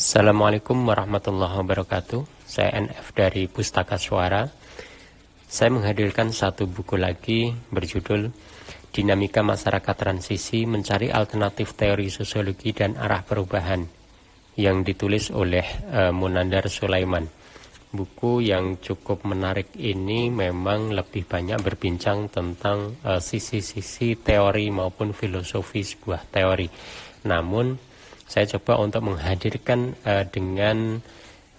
Assalamualaikum warahmatullahi wabarakatuh. Saya NF dari Pustaka Suara. Saya menghadirkan satu buku lagi berjudul Dinamika Masyarakat Transisi Mencari Alternatif Teori Sosiologi dan Arah Perubahan, yang ditulis oleh Munandar Sulaiman. Buku yang cukup menarik ini memang lebih banyak berbincang tentang sisi-sisi teori maupun filosofi sebuah teori. Namun saya coba untuk menghadirkan dengan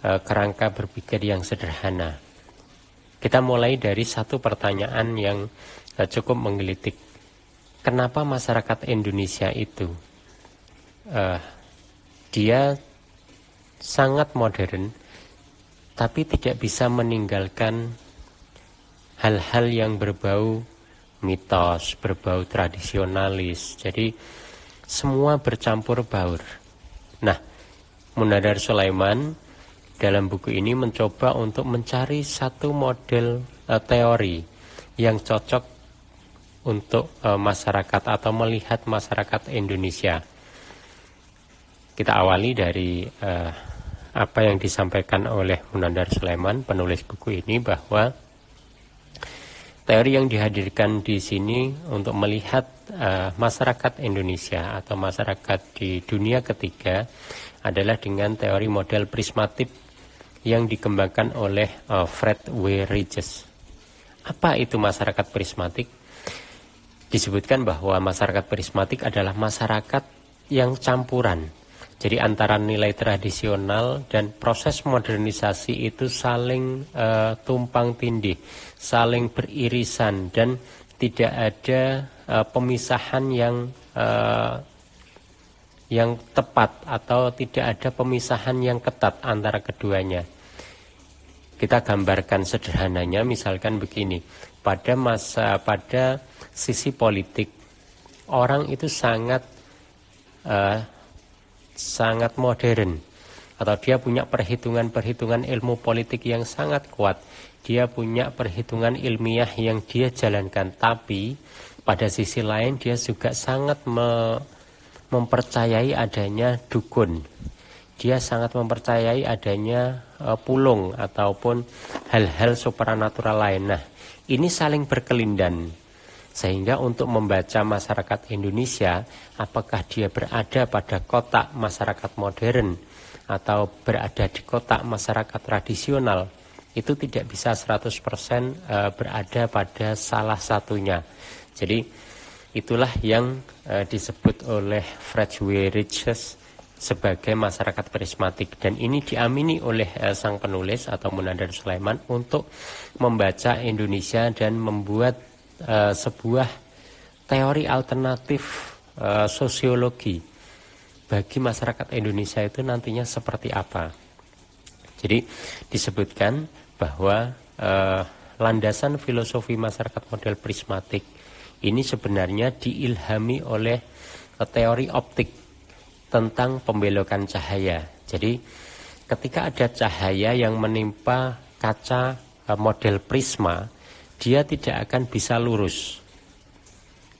kerangka berpikir yang sederhana. Kita mulai dari satu pertanyaan yang cukup menggelitik. Kenapa masyarakat Indonesia itu dia sangat modern, tapi tidak bisa meninggalkan hal-hal yang berbau mitos, berbau tradisionalis. Jadi semua bercampur baur. Nah, Munandar Sulaiman dalam buku ini mencoba untuk mencari satu model teori yang cocok untuk masyarakat atau melihat masyarakat Indonesia. Kita awali dari apa yang disampaikan oleh Munandar Sulaiman, penulis buku ini, bahwa teori yang dihadirkan di sini untuk melihat masyarakat Indonesia atau masyarakat di dunia ketiga adalah dengan teori model prismatik yang dikembangkan oleh Fred W. Ridges. Apa itu masyarakat prismatik? Disebutkan bahwa masyarakat prismatik adalah masyarakat yang campuran. Jadi antara nilai tradisional dan proses modernisasi itu saling tumpang tindih, saling beririsan, dan tidak ada pemisahan yang tepat atau tidak ada pemisahan yang ketat antara keduanya. Kita gambarkan sederhananya, misalkan begini, pada sisi politik orang itu sangat modern, atau dia punya perhitungan ilmu politik yang sangat kuat. Dia punya perhitungan ilmiah yang dia jalankan, tapi pada sisi lain dia juga sangat mempercayai adanya dukun. Dia sangat mempercayai adanya pulung ataupun hal-hal supranatural lain. Nah, ini saling berkelindan. Sehingga untuk membaca masyarakat Indonesia, apakah dia berada pada kotak masyarakat modern atau berada di kotak masyarakat tradisional, itu tidak bisa 100% berada pada salah satunya. Jadi itulah yang disebut oleh Fred W. Ridges sebagai masyarakat prismatik, dan ini diamini oleh sang penulis atau Munandar Sulaiman untuk membaca Indonesia dan membuat sebuah teori alternatif sosiologi bagi masyarakat Indonesia itu nantinya seperti apa. Jadi disebutkan bahwa landasan filosofi masyarakat model prismatik ini sebenarnya diilhami oleh teori optik tentang pembelokan cahaya. Jadi ketika ada cahaya yang menimpa kaca model prisma, dia tidak akan bisa lurus.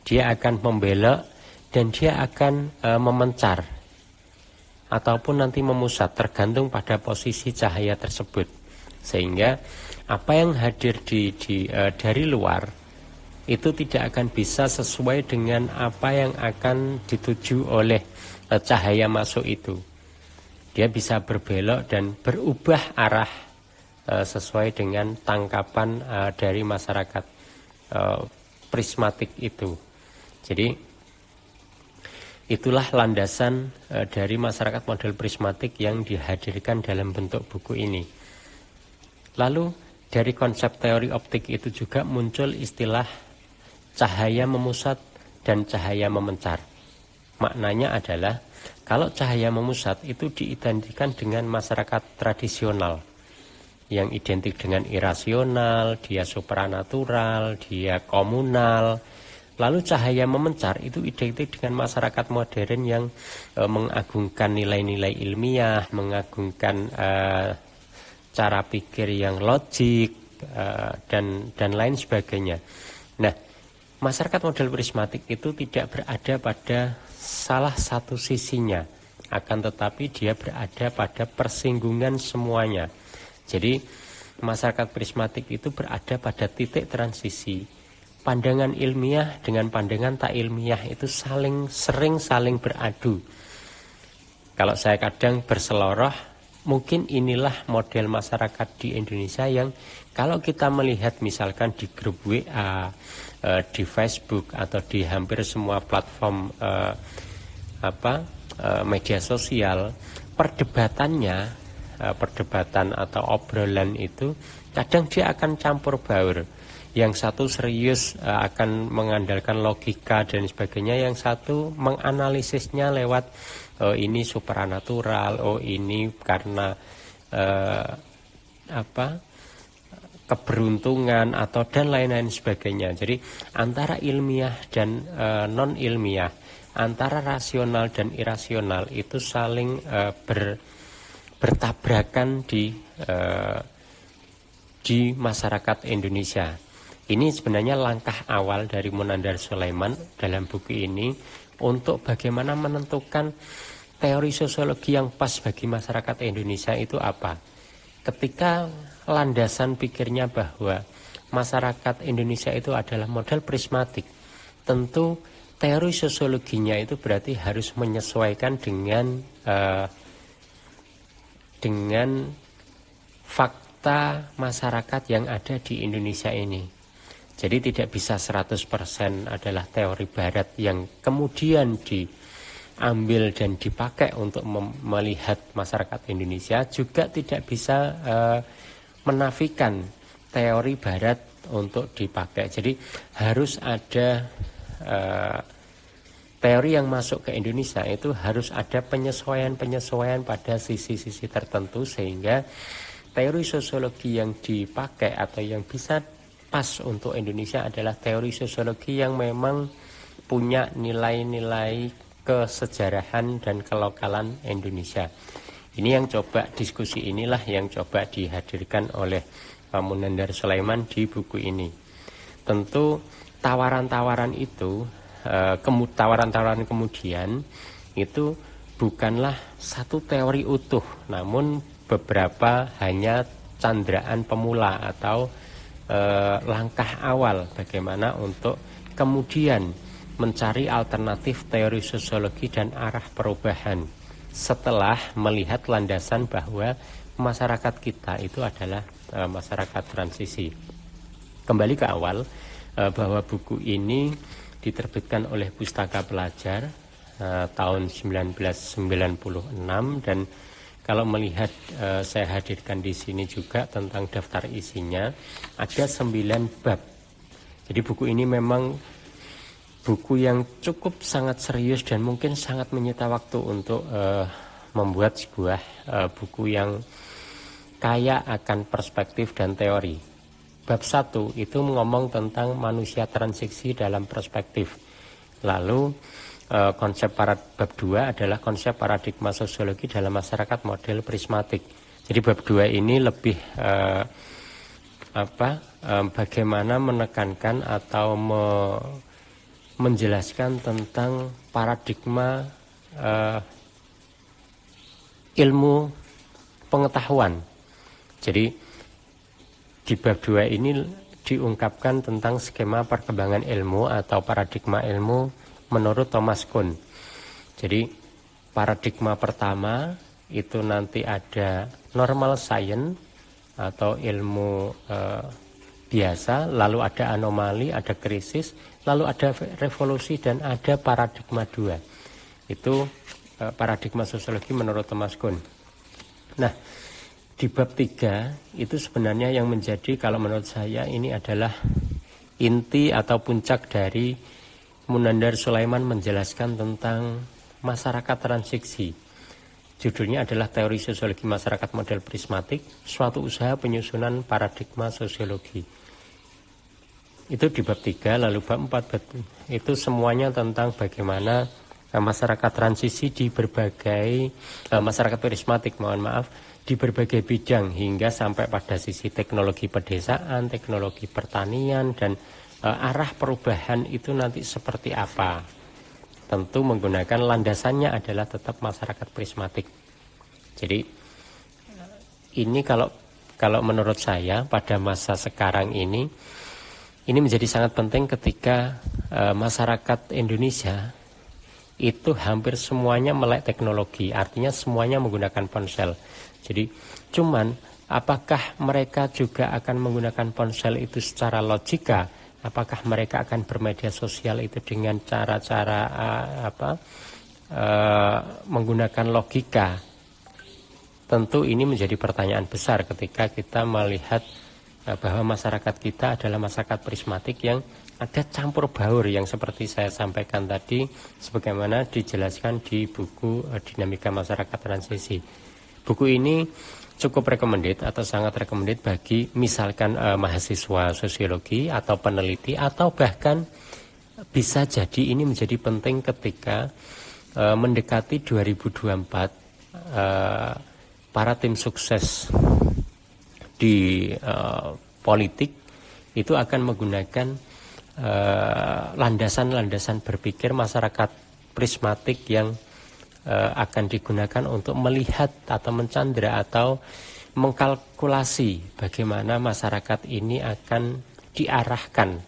Dia akan membelok dan dia akan memencar ataupun nanti memusat, tergantung pada posisi cahaya tersebut. Sehingga apa yang hadir dari luar itu tidak akan bisa sesuai dengan apa yang akan dituju oleh cahaya masuk itu. Dia bisa berbelok dan berubah arah sesuai dengan tangkapan dari masyarakat prismatik itu. Jadi itulah landasan dari masyarakat model prismatik yang dihadirkan dalam bentuk buku ini. Lalu dari konsep teori optik itu juga muncul istilah cahaya memusat dan cahaya memencar. Maknanya adalah kalau cahaya memusat itu diidentikan dengan masyarakat tradisional, yang identik dengan irasional, dia supranatural, dia komunal. Lalu cahaya memencar itu identik dengan masyarakat modern yang mengagungkan nilai-nilai ilmiah, mengagungkan cara pikir yang logik dan lain sebagainya. Nah, masyarakat model prismatik itu tidak berada pada salah satu sisinya akan tetapi dia berada pada persinggungan semuanya. Jadi masyarakat prismatik itu berada pada titik transisi. Pandangan ilmiah dengan pandangan tak ilmiah itu sering saling beradu. Kalau saya kadang berseloroh, mungkin inilah model masyarakat di Indonesia yang kalau kita melihat misalkan di grup WA, di Facebook atau di hampir semua platform media sosial, perdebatan atau obrolan itu kadang dia akan campur baur. Yang satu serius akan mengandalkan logika dan sebagainya, yang satu menganalisisnya lewat ini supranatural, ini karena keberuntungan atau dan lain-lain sebagainya. Jadi antara ilmiah dan non ilmiah, antara rasional dan irasional itu saling bertabrakan di masyarakat Indonesia. Ini sebenarnya langkah awal dari Munandar Sulaiman dalam buku ini untuk bagaimana menentukan teori sosiologi yang pas bagi masyarakat Indonesia itu apa. Ketika landasan pikirnya bahwa masyarakat Indonesia itu adalah model prismatik, tentu teori sosiologinya itu berarti harus menyesuaikan dengan fakta masyarakat yang ada di Indonesia ini. Jadi tidak bisa 100% adalah teori barat yang kemudian diambil dan dipakai untuk melihat masyarakat Indonesia, juga tidak bisa menafikan teori barat untuk dipakai. Jadi harus ada teori yang masuk ke Indonesia itu harus ada penyesuaian pada sisi-sisi tertentu, sehingga teori sosiologi yang dipakai atau yang bisa pas untuk Indonesia adalah teori sosiologi yang memang punya nilai-nilai kesejarahan dan kelokalan Indonesia. Ini yang coba diskusi inilah yang coba dihadirkan oleh Pak Munandar Sulaiman di buku ini. Tentu tawaran-tawaran itu, tawaran-tawaran kemudian itu bukanlah satu teori utuh, namun beberapa hanya candraan pemula atau langkah awal bagaimana untuk kemudian mencari alternatif teori sosiologi dan arah perubahan setelah melihat landasan bahwa masyarakat kita itu adalah masyarakat transisi. Kembali ke awal, bahwa buku ini diterbitkan oleh Pustaka Pelajar tahun 1996, dan kalau melihat saya hadirkan di sini juga tentang daftar isinya, ada 9 bab. Jadi buku ini memang buku yang cukup sangat serius dan mungkin sangat menyita waktu untuk membuat sebuah buku yang kaya akan perspektif dan teori. Bab 1 itu ngomong tentang manusia transisi dalam perspektif. Lalu konsep bab 2 adalah konsep paradigma sosiologi dalam masyarakat model prismatik. Jadi bab 2 ini lebih bagaimana menekankan atau menjelaskan tentang paradigma ilmu pengetahuan. Jadi di bab 2 ini diungkapkan tentang skema perkembangan ilmu atau paradigma ilmu menurut Thomas Kuhn. Jadi paradigma pertama itu nanti ada normal science atau ilmu biasa, lalu ada anomali, ada krisis, lalu ada revolusi, dan ada paradigma 2. Itu paradigma sosiologi menurut Thomas Kuhn. Nah, di bab 3 itu sebenarnya yang menjadi, kalau menurut saya ini adalah inti atau puncak dari Munandar Sulaiman menjelaskan tentang masyarakat transisi. Judulnya adalah Teori Sosiologi Masyarakat Model Prismatik, suatu usaha penyusunan paradigma sosiologi. Itu di bab 3, lalu bab 4 itu semuanya tentang bagaimana masyarakat transisi di berbagai masyarakat prismatik, di berbagai bidang hingga sampai pada sisi teknologi pedesaan, teknologi pertanian, dan arah perubahan itu nanti seperti apa. tentu menggunakan landasannya adalah tetap masyarakat prismatik. Jadi ini kalau menurut saya pada masa sekarang ini menjadi sangat penting ketika masyarakat Indonesia itu hampir semuanya melek teknologi, artinya semuanya menggunakan ponsel. Jadi cuman apakah mereka juga akan menggunakan ponsel itu secara logika? Apakah mereka akan bermedia sosial itu dengan cara-cara menggunakan logika? Tentu ini menjadi pertanyaan besar ketika kita melihat bahwa masyarakat kita adalah masyarakat prismatik yang ada campur baur yang seperti saya sampaikan tadi sebagaimana dijelaskan di buku Dinamika Masyarakat Transisi. Buku ini cukup recommended atau sangat recommended bagi misalkan mahasiswa sosiologi atau peneliti atau bahkan bisa jadi ini menjadi penting ketika mendekati 2024 para tim sukses di politik itu akan menggunakan landasan-landasan berpikir masyarakat prismatik yang akan digunakan untuk melihat atau mencandra atau mengkalkulasi bagaimana masyarakat ini akan diarahkan.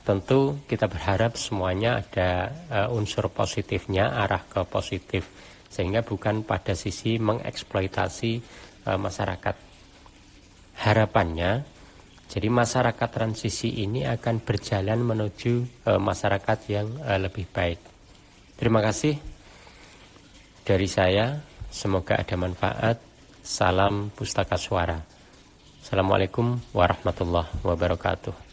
Tentu kita berharap semuanya ada unsur positifnya, arah ke positif, sehingga bukan pada sisi mengeksploitasi masyarakat. Harapannya, jadi masyarakat transisi ini akan berjalan menuju masyarakat yang lebih baik. Terima kasih dari saya, semoga ada manfaat. Salam Pustaka Suara. Assalamualaikum warahmatullahi wabarakatuh.